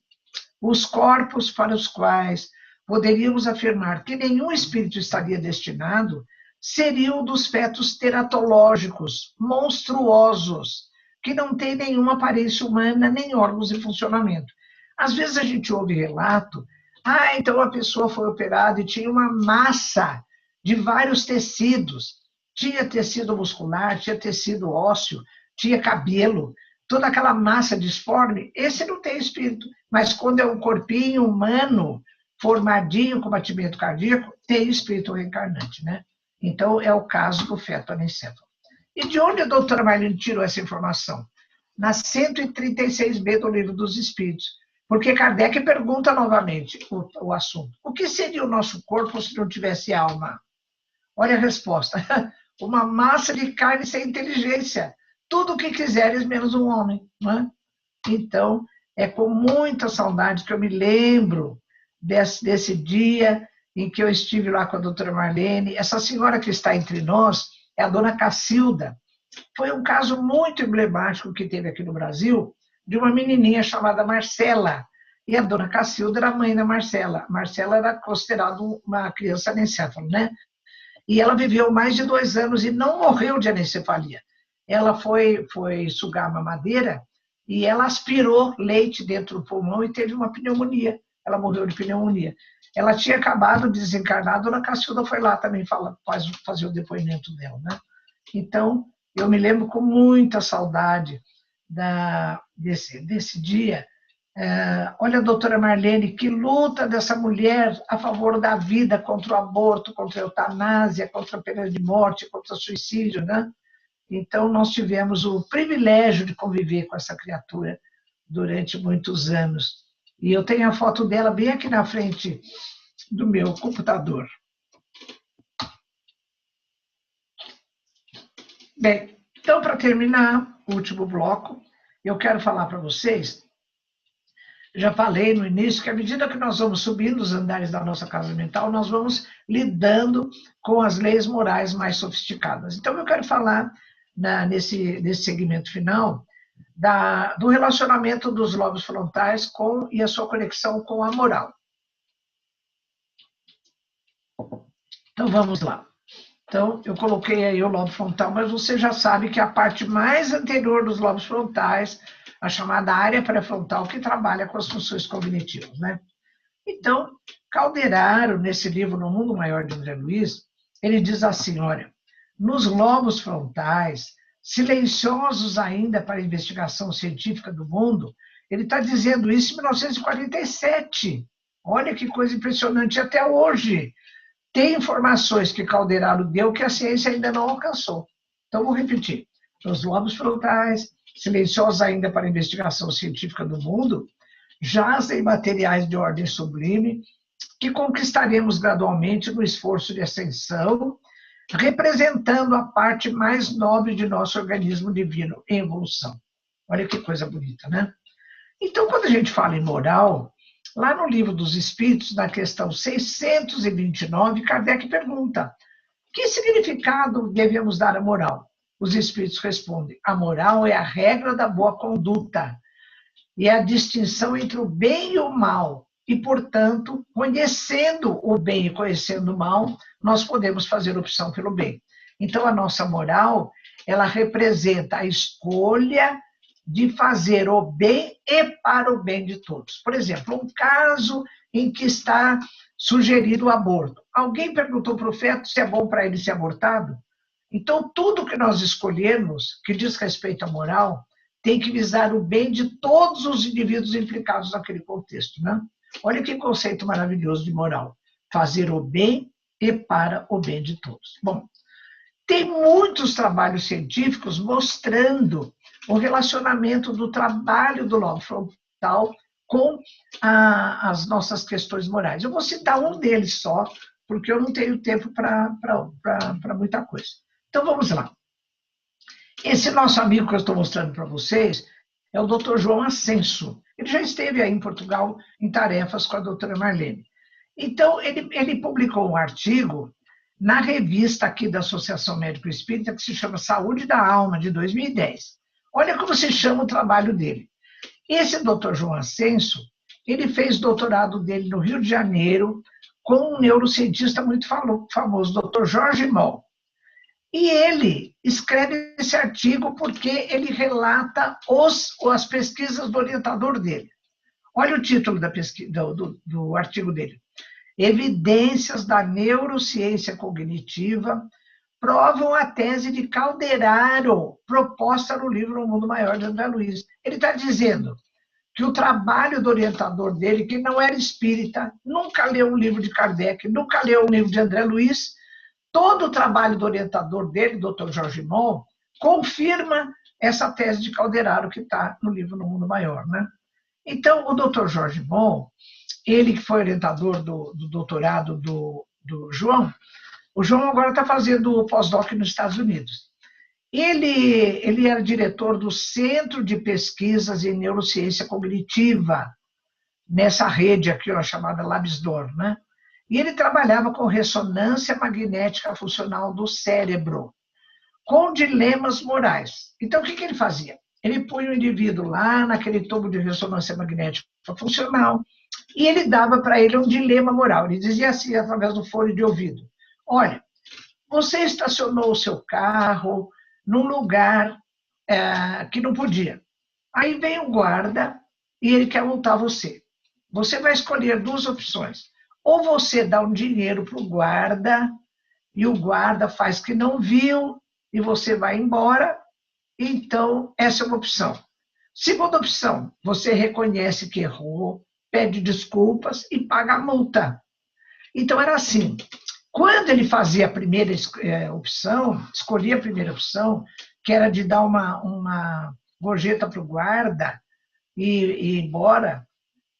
os corpos para os quais poderíamos afirmar que nenhum espírito estaria destinado seriam dos fetos teratológicos, monstruosos, que não têm nenhuma aparência humana, nem órgãos em funcionamento. Às vezes a gente ouve relato, então a pessoa foi operada e tinha uma massa de vários tecidos, tinha tecido muscular, tinha tecido ósseo, tinha cabelo, toda aquela massa disforme, esse não tem espírito, mas quando é um corpinho humano, formadinho com batimento cardíaco, tem espírito reencarnante, né? Então, é o caso do feto anencéfalo. E de onde a doutora Marlene tirou essa informação? Na 136b do Livro dos Espíritos, Porque Kardec pergunta novamente o assunto. O que seria o nosso corpo se não tivesse alma? Olha a resposta. Uma massa de carne sem inteligência. Tudo o que quiseres, menos um homem. Não é? Então, é com muita saudade que eu me lembro desse dia em que eu estive lá com a doutora Marlene. Essa senhora que está entre nós é a dona Cacilda. Foi um caso muito emblemático que teve aqui no Brasil, de uma menininha chamada Marcela. E a dona Cacilda era a mãe da Marcela. Marcela era considerada uma criança anencefala, né? E ela viveu mais de 2 anos e não morreu de anencefalia. Ela foi sugar a mamadeira e ela aspirou leite dentro do pulmão e teve uma pneumonia. Ela morreu de pneumonia. Ela tinha acabado de desencarnar, a dona Cacilda foi lá também fazer o depoimento dela, né? Então, eu me lembro com muita saudade desse dia. Olha a doutora Marlene, que luta dessa mulher a favor da vida, contra o aborto, contra a eutanásia, contra a pena de morte, contra o suicídio, né? Então, nós tivemos o privilégio de conviver com essa criatura durante muitos anos. E eu tenho a foto dela bem aqui na frente do meu computador. Bem, então, para terminar o último bloco, eu quero falar para vocês, já falei no início, que à medida que nós vamos subindo os andares da nossa casa mental, nós vamos lidando com as leis morais mais sofisticadas. Então, eu quero falar, nesse segmento final, do relacionamento dos lobos frontais e a sua conexão com a moral. Então, vamos lá. Então, eu coloquei aí o lobo frontal, mas você já sabe que a parte mais anterior dos lobos frontais, a chamada área pré-frontal, que trabalha com as funções cognitivas, né? Então, Calderaro, nesse livro No Mundo Maior de André Luiz, ele diz assim, olha, nos lobos frontais, silenciosos ainda para a investigação científica do mundo, ele está dizendo isso em 1947. Olha que coisa impressionante, até hoje. Tem informações que Calderaro deu que a ciência ainda não alcançou. Então, vou repetir. Nos lobos frontais, silenciosos ainda para a investigação científica do mundo, jazem materiais de ordem sublime que conquistaremos gradualmente no esforço de ascensão, representando a parte mais nobre de nosso organismo divino em evolução. Olha que coisa bonita, né? Então, quando a gente fala em moral, lá no Livro dos Espíritos, na questão 629, Kardec pergunta: que significado devemos dar à moral? Os Espíritos respondem: a moral é a regra da boa conduta e é a distinção entre o bem e o mal. E, portanto, conhecendo o bem e conhecendo o mal, nós podemos fazer opção pelo bem. Então, a nossa moral, ela representa a escolha de fazer o bem e para o bem de todos. Por exemplo, um caso em que está sugerido o aborto. Alguém perguntou para o feto se é bom para ele ser abortado? Então, tudo que nós escolhermos, que diz respeito à moral, tem que visar o bem de todos os indivíduos implicados naquele contexto, né? Olha que conceito maravilhoso de moral. Fazer o bem e para o bem de todos. Bom, tem muitos trabalhos científicos mostrando o relacionamento do trabalho do lobo frontal com as nossas questões morais. Eu vou citar um deles só, porque eu não tenho tempo para muita coisa. Então, vamos lá. Esse nosso amigo que eu estou mostrando para vocês é o Dr. João Ascenso. Ele já esteve aí em Portugal em tarefas com a doutora Marlene. Então, ele publicou um artigo na revista aqui da Associação Médico Espírita, que se chama Saúde da Alma, de 2010. Olha como se chama o trabalho dele. Esse Dr. João Ascenso, ele fez doutorado dele no Rio de Janeiro com um neurocientista muito famoso, Dr. Jorge Moll. E ele escreve esse artigo porque ele relata as pesquisas do orientador dele. Olha o título do artigo dele. Evidências da neurociência cognitiva provam a tese de Calderaro, proposta no livro O Mundo Maior de André Luiz. Ele está dizendo que o trabalho do orientador dele, que não era espírita, nunca leu um livro de Kardec, nunca leu um livro de André Luiz, todo o trabalho do orientador dele, Dr. Jorge Moll, confirma essa tese de Calderaro que está no livro No Mundo Maior, né? Então, o doutor Jorge Bon, ele que foi orientador do doutorado do João, o João agora está fazendo o pós-doc nos Estados Unidos. Ele era diretor do Centro de Pesquisas em Neurociência Cognitiva, nessa rede aqui, ó, chamada LabsDor, né? E ele trabalhava com ressonância magnética funcional do cérebro, com dilemas morais. Então, o que ele fazia? Ele punha o indivíduo lá naquele tubo de ressonância magnética funcional e ele dava para ele um dilema moral. Ele dizia assim, através do fone de ouvido: olha, você estacionou o seu carro num lugar que não podia. Aí vem o guarda e ele quer multar você. Você vai escolher duas opções. Ou você dá um dinheiro para o guarda e o guarda faz que não viu e você vai embora. Então, essa é uma opção. Segunda opção, você reconhece que errou, pede desculpas e paga a multa. Então, era assim. Quando ele fazia a primeira opção, escolhia a primeira opção, que era de dar uma gorjeta para o guarda e ir embora,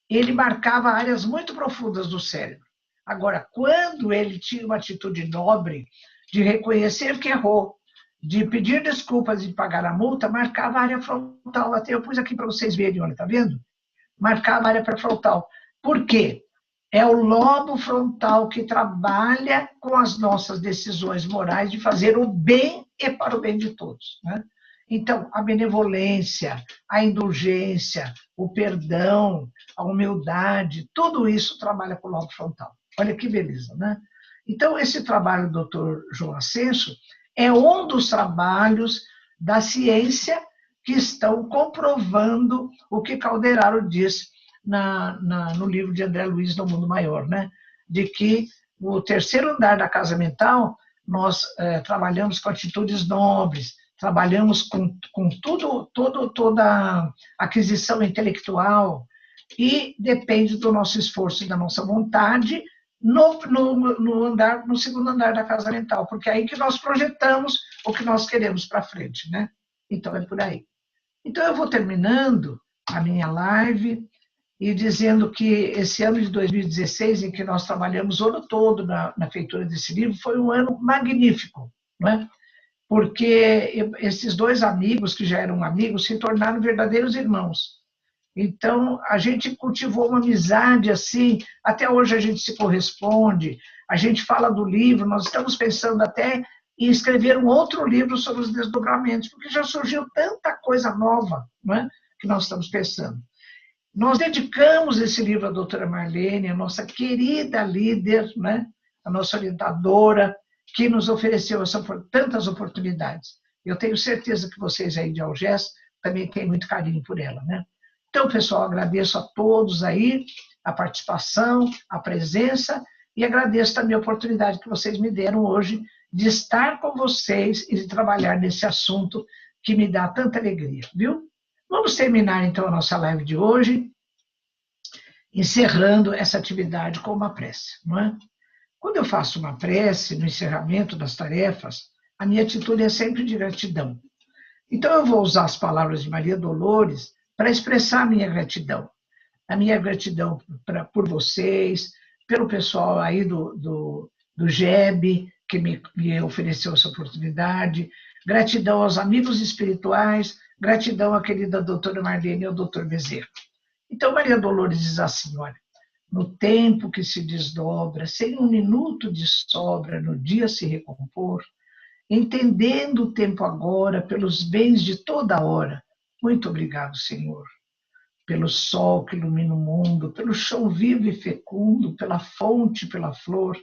ele marcava áreas muito profundas do cérebro. Agora, quando ele tinha uma atitude nobre de reconhecer que errou, de pedir desculpas e pagar a multa, marcava a área frontal. Até eu pus aqui para vocês verem, olha, tá vendo? Marcava a área pré-frontal. Por quê? É o lobo frontal que trabalha com as nossas decisões morais de fazer o bem e para o bem de todos, né? Então, a benevolência, a indulgência, o perdão, a humildade, tudo isso trabalha com o lobo frontal. Olha que beleza, né? Então, esse trabalho do Dr. João Ascenso é um dos trabalhos da ciência que estão comprovando o que Calderaro diz no livro de André Luiz, No Mundo Maior, né? De que o terceiro andar da casa mental, nós trabalhamos com atitudes nobres, trabalhamos com toda a aquisição intelectual e depende do nosso esforço e da nossa vontade no segundo andar da casa mental, porque é aí que nós projetamos o que nós queremos para frente, né? Então, é por aí. Então, eu vou terminando a minha live e dizendo que esse ano de 2016, em que nós trabalhamos o ano todo na feitura desse livro, foi um ano magnífico, não é? Porque esses dois amigos, que já eram amigos, se tornaram verdadeiros irmãos. Então, a gente cultivou uma amizade assim, até hoje a gente se corresponde, a gente fala do livro, nós estamos pensando até em escrever um outro livro sobre os desdobramentos, porque já surgiu tanta coisa nova, não é? Que nós estamos pensando. Nós dedicamos esse livro à doutora Marlene, a nossa querida líder, né? A nossa orientadora, que nos ofereceu tantas oportunidades. Eu tenho certeza que vocês aí de Algés também têm muito carinho por ela, né? Então, pessoal, agradeço a todos aí a participação, a presença e agradeço também a oportunidade que vocês me deram hoje de estar com vocês e de trabalhar nesse assunto que me dá tanta alegria, viu? Vamos terminar, então, a nossa live de hoje, encerrando essa atividade com uma prece, não é? Quando eu faço uma prece no encerramento das tarefas, a minha atitude é sempre de gratidão. Então, eu vou usar as palavras de Maria Dolores para expressar a minha gratidão. A minha gratidão por vocês, pelo pessoal aí do GEB, que me ofereceu essa oportunidade, gratidão aos amigos espirituais, gratidão à querida doutora Marlene e ao doutor Bezerra. Então, Maria Dolores diz assim, olha, no tempo que se desdobra, sem um minuto de sobra no dia se recompor, entendendo o tempo agora pelos bens de toda hora. Muito obrigado, Senhor, pelo sol que ilumina o mundo, pelo chão vivo e fecundo, pela fonte, pela flor,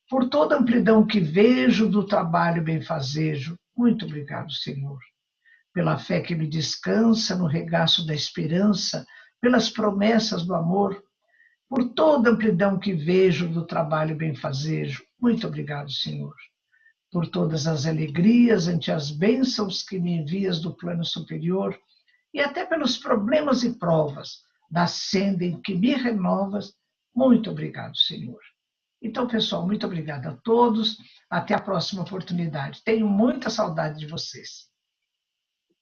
por toda a amplidão que vejo do trabalho benfazejo. Muito obrigado, Senhor, pela fé que me descansa no regaço da esperança, pelas promessas do amor, por toda a amplidão que vejo do trabalho benfazejo. Muito obrigado, Senhor, por todas as alegrias ante as bênçãos que me envias do plano superior e até pelos problemas e provas da senda em que me renovas. Muito obrigado, Senhor. Então, pessoal, muito obrigada a todos. Até a próxima oportunidade. Tenho muita saudade de vocês.